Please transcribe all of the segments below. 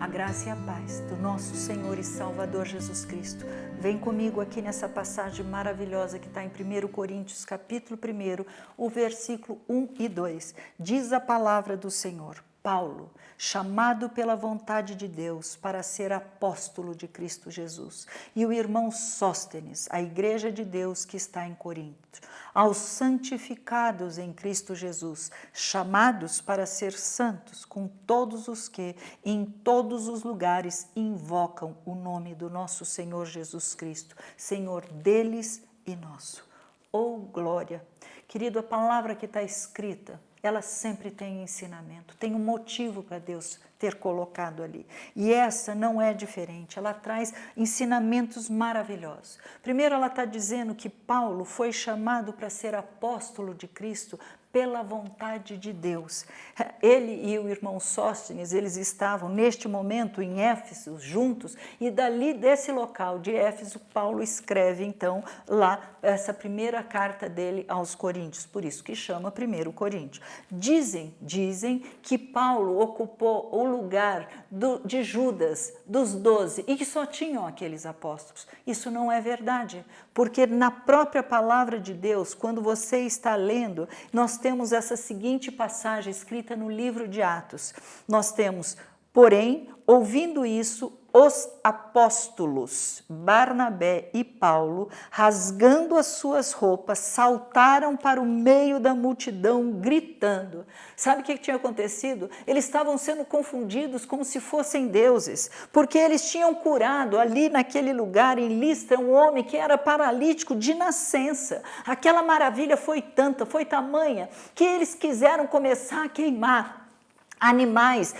A graça e a paz do nosso Senhor e Salvador Jesus Cristo. Vem comigo aqui nessa passagem maravilhosa que está em 1 Coríntios, capítulo 1, o versículo 1 e 2. Diz a palavra do Senhor: Paulo, chamado pela vontade de Deus para ser apóstolo de Cristo Jesus, e o irmão Sóstenes, a igreja de Deus que está em Corinto, aos santificados em Cristo Jesus, chamados para ser santos, com todos os que em todos os lugares invocam o nome do nosso Senhor Jesus Cristo, Senhor deles e nosso. Oh, glória! Querido, a palavra que está escrita, ela sempre tem ensinamento, tem um motivo para Deus ter colocado ali. E essa não é diferente, ela traz ensinamentos maravilhosos. Primeiro, ela está dizendo que Paulo foi chamado para ser apóstolo de Cristo pela vontade de Deus. Ele e o irmão Sóstenes, eles estavam neste momento em Éfeso juntos, e dali desse local de Éfeso, Paulo escreve então lá essa primeira carta dele aos Coríntios, por isso que chama 1 Coríntios. Dizem que Paulo ocupou o lugar de Judas, dos 12, e que só tinham aqueles apóstolos. Isso não é verdade, porque na própria palavra de Deus, quando você está lendo, nós temos essa seguinte passagem escrita no livro de Atos. Nós temos, porém, ouvindo isso, os apóstolos Barnabé e Paulo, rasgando as suas roupas, saltaram para o meio da multidão, gritando. Sabe o que tinha acontecido? Eles estavam sendo confundidos como se fossem deuses, porque eles tinham curado ali naquele lugar, em Listra, um homem que era paralítico de nascença. Aquela maravilha foi tanta, foi tamanha, que eles quiseram começar a queimar animais,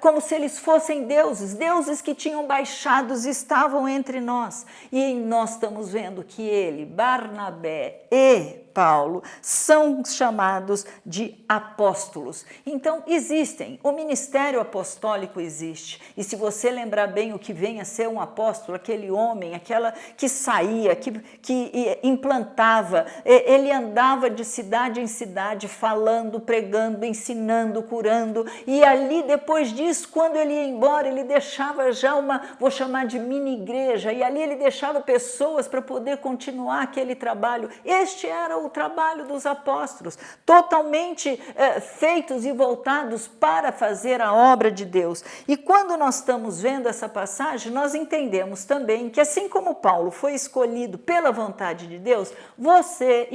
como se eles fossem deuses, deuses que tinham baixados estavam entre nós. E nós estamos vendo que ele, Barnabé e Paulo, são chamados de apóstolos. Então, existem, o ministério apostólico existe. E se você lembrar bem o que vem a ser um apóstolo, aquele homem, aquela que saía, que implantava, ele andava de cidade em cidade, falando, pregando, ensinando, curando. E ali, depois disso, quando ele ia embora, ele deixava já vou chamar de mini igreja, e ali ele deixava pessoas para poder continuar aquele trabalho. Este era o trabalho dos apóstolos, totalmente feitos e voltados para fazer a obra de Deus. E quando nós estamos vendo essa passagem, nós entendemos também que assim como Paulo foi escolhido pela vontade de Deus, você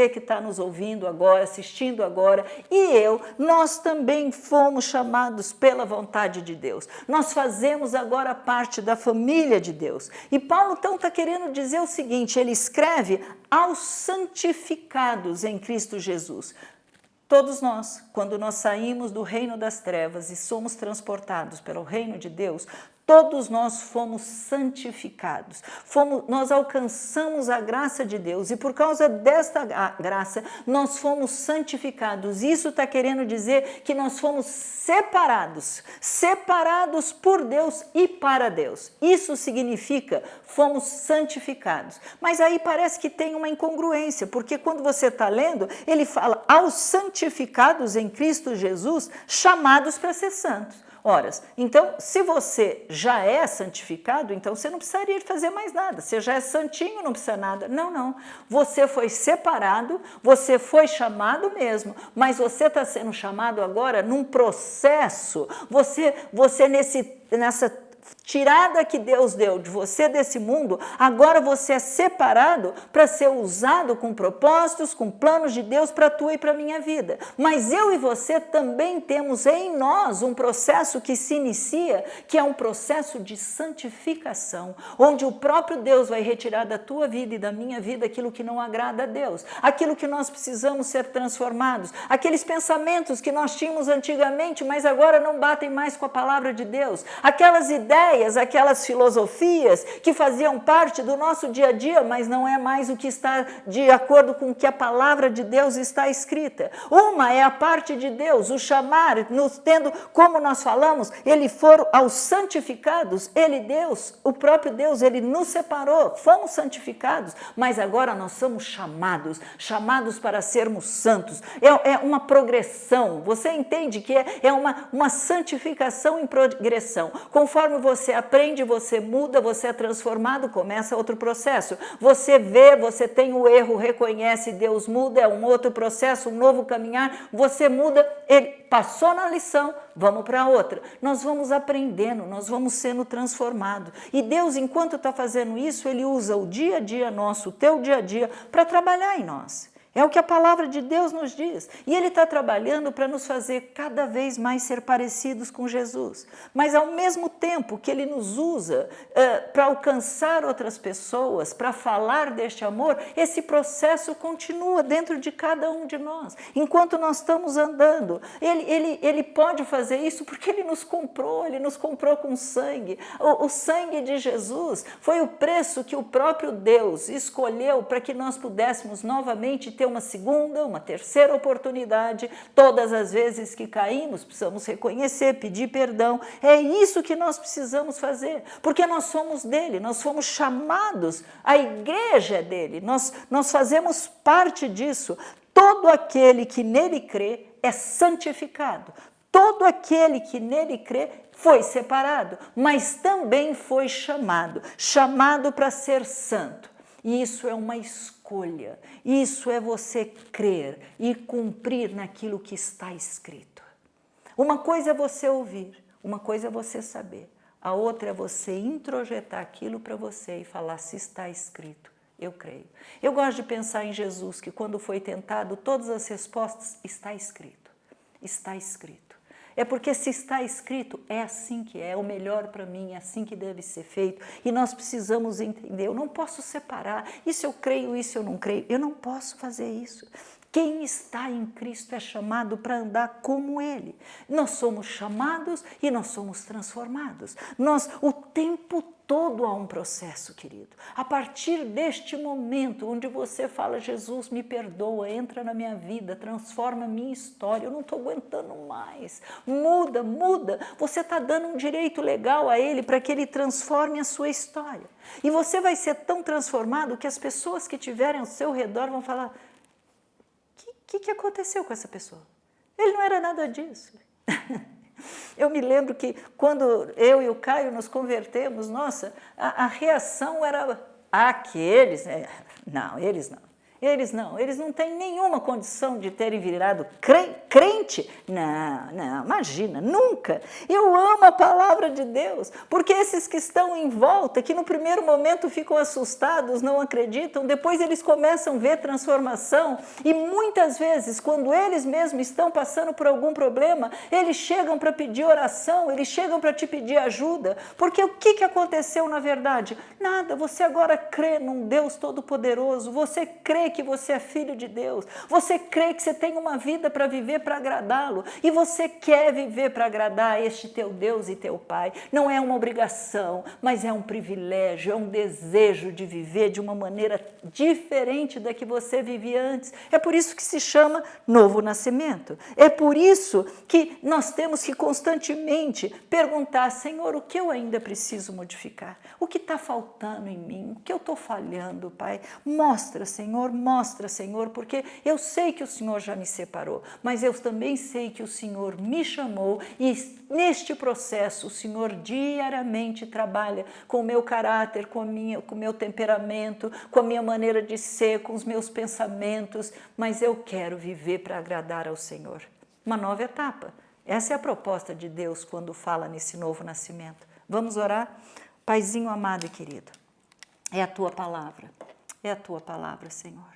que está nos ouvindo agora, assistindo agora, e nós também fomos chamados pela vontade de Deus. Nós fazemos agora parte da família de Deus. E Paulo então está querendo dizer o seguinte, ele escreve aos santificados em Cristo Jesus. Todos nós, quando nós saímos do reino das trevas e somos transportados para o reino de Deus, todos nós fomos santificados, nós alcançamos a graça de Deus e por causa desta graça nós fomos santificados. Isso está querendo dizer que nós fomos separados por Deus e para Deus. Isso significa fomos santificados. Mas aí parece que tem uma incongruência, porque quando você está lendo, ele fala aos santificados em Cristo Jesus, chamados para ser santos. Ora, então, se você já é santificado, então você não precisaria fazer mais nada. Você já é santinho, não precisa nada. Não. Você foi separado, você foi chamado mesmo, mas você está sendo chamado agora num processo. Você nessa tirada que Deus deu de você desse mundo, agora você é separado para ser usado com propósitos, com planos de Deus para a tua e para a minha vida. Mas eu e você também temos em nós um processo que se inicia, que é um processo de santificação, onde o próprio Deus vai retirar da tua vida e da minha vida aquilo que não agrada a Deus, aquilo que nós precisamos ser transformados, aqueles pensamentos que nós tínhamos antigamente, mas agora não batem mais com a palavra de Deus, aquelas ideias ideias, aquelas filosofias que faziam parte do nosso dia a dia, mas não é mais o que está de acordo com o que a palavra de Deus está escrita. Uma é a parte de Deus, o chamar, nos tendo, como nós falamos, ele for aos santificados, ele, Deus, o próprio Deus, ele nos separou, fomos santificados, mas agora nós somos chamados para sermos santos. É uma progressão, você entende que é uma santificação em progressão. Conforme você aprende, você muda, você é transformado, começa outro processo. Você vê, você tem o erro, reconhece, Deus muda, é um outro processo, um novo caminhar, você muda, ele passou na lição, vamos para outra. Nós vamos aprendendo, nós vamos sendo transformados. E Deus, enquanto está fazendo isso, ele usa o dia a dia nosso, o teu dia a dia, para trabalhar em nós. É o que a palavra de Deus nos diz. E ele está trabalhando para nos fazer cada vez mais ser parecidos com Jesus. Mas ao mesmo tempo que ele nos usa para alcançar outras pessoas, para falar deste amor, esse processo continua dentro de cada um de nós. Enquanto nós estamos andando, ele pode fazer isso porque ele nos comprou com sangue. O sangue de Jesus foi o preço que o próprio Deus escolheu para que nós pudéssemos novamente ter uma segunda, uma terceira oportunidade. Todas as vezes que caímos, precisamos reconhecer, pedir perdão. É isso que nós precisamos fazer, porque nós somos dele, nós fomos chamados, a igreja é dele, nós fazemos parte disso. Todo aquele que nele crê é santificado. Todo aquele que nele crê foi separado, mas também foi chamado para ser santo. E isso é uma escolha, isso é você crer e cumprir naquilo que está escrito. Uma coisa é você ouvir, uma coisa é você saber, a outra é você introjetar aquilo para você e falar: se está escrito, eu creio. Eu gosto de pensar em Jesus, que quando foi tentado, todas as respostas: está escrito, está escrito. É porque se está escrito, é assim que é o melhor para mim, é assim que deve ser feito. E nós precisamos entender, eu não posso separar, isso eu creio, isso eu não creio, eu não posso fazer isso. Quem está em Cristo é chamado para andar como Ele. Nós somos chamados e nós somos transformados. O tempo todo há um processo, querido. A partir deste momento onde você fala: Jesus, me perdoa, entra na minha vida, transforma a minha história, eu não estou aguentando mais. Muda. Você está dando um direito legal a Ele para que Ele transforme a sua história. E você vai ser tão transformado que as pessoas que estiverem ao seu redor vão falar: o que aconteceu com essa pessoa? Ele não era nada disso. Eu me lembro que quando eu e o Caio nos convertemos, nossa, a reação era: aqueles, não, eles não. Eles não têm nenhuma condição de terem virado crente. Não, imagina, nunca. Eu amo a palavra de Deus, porque esses que estão em volta, que no primeiro momento ficam assustados, não acreditam, depois eles começam a ver transformação, e muitas vezes, quando eles mesmos estão passando por algum problema, eles chegam para pedir oração, eles chegam para te pedir ajuda, porque o que aconteceu na verdade? Nada, você agora crê num Deus Todo-Poderoso, você crê que você é filho de Deus, você crê que você tem uma vida para viver para agradá-lo, e você quer viver para agradar este teu Deus e teu Pai. Não é uma obrigação, mas é um privilégio, é um desejo de viver de uma maneira diferente da que você vivia antes. É por isso que se chama novo nascimento. É por isso que nós temos que constantemente perguntar: Senhor, o que eu ainda preciso modificar? O que está faltando em mim? O que eu estou falhando, Pai? Mostra, Senhor, porque eu sei que o Senhor já me separou, mas eu também sei que o Senhor me chamou, e neste processo o Senhor diariamente trabalha com o meu caráter, com o meu temperamento, com a minha maneira de ser, com os meus pensamentos, mas eu quero viver para agradar ao Senhor. Uma nova etapa. Essa é a proposta de Deus quando fala nesse novo nascimento. Vamos orar? Paizinho amado e querido, é a Tua palavra, Senhor.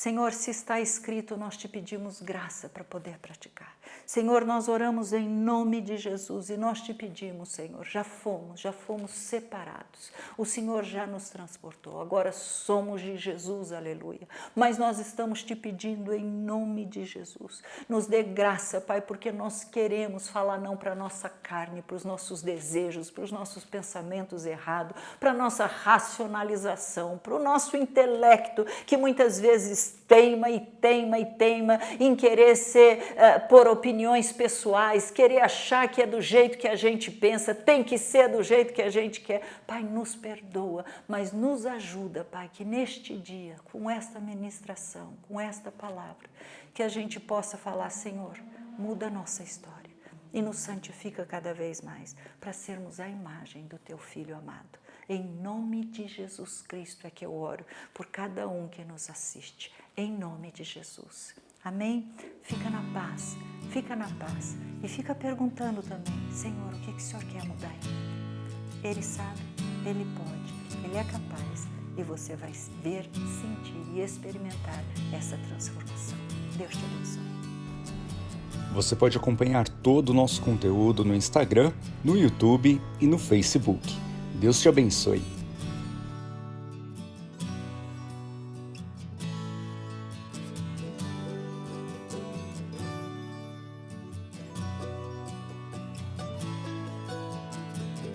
Senhor, se está escrito, nós te pedimos graça para poder praticar. Senhor, nós oramos em nome de Jesus e nós te pedimos, Senhor, já fomos separados. O Senhor já nos transportou, agora somos de Jesus, aleluia. Mas nós estamos te pedindo em nome de Jesus. Nos dê graça, Pai, porque nós queremos falar não para a nossa carne, para os nossos desejos, para os nossos pensamentos errados, para a nossa racionalização, para o nosso intelecto, que muitas vezes teima em querer por opiniões pessoais, querer achar que é do jeito que a gente pensa, tem que ser do jeito que a gente quer. Pai, nos perdoa, mas nos ajuda, Pai, que neste dia, com esta ministração, com esta palavra, que a gente possa falar, Senhor, muda a nossa história e nos santifica cada vez mais para sermos a imagem do Teu Filho amado. Em nome de Jesus Cristo é que eu oro por cada um que nos assiste. Em nome de Jesus. Amém? Fica na paz e fica perguntando também, Senhor, o que o Senhor quer mudar em mim? Ele sabe, Ele pode, Ele é capaz e você vai ver, sentir e experimentar essa transformação. Deus te abençoe. Você pode acompanhar todo o nosso conteúdo no Instagram, no YouTube e no Facebook. Deus te abençoe.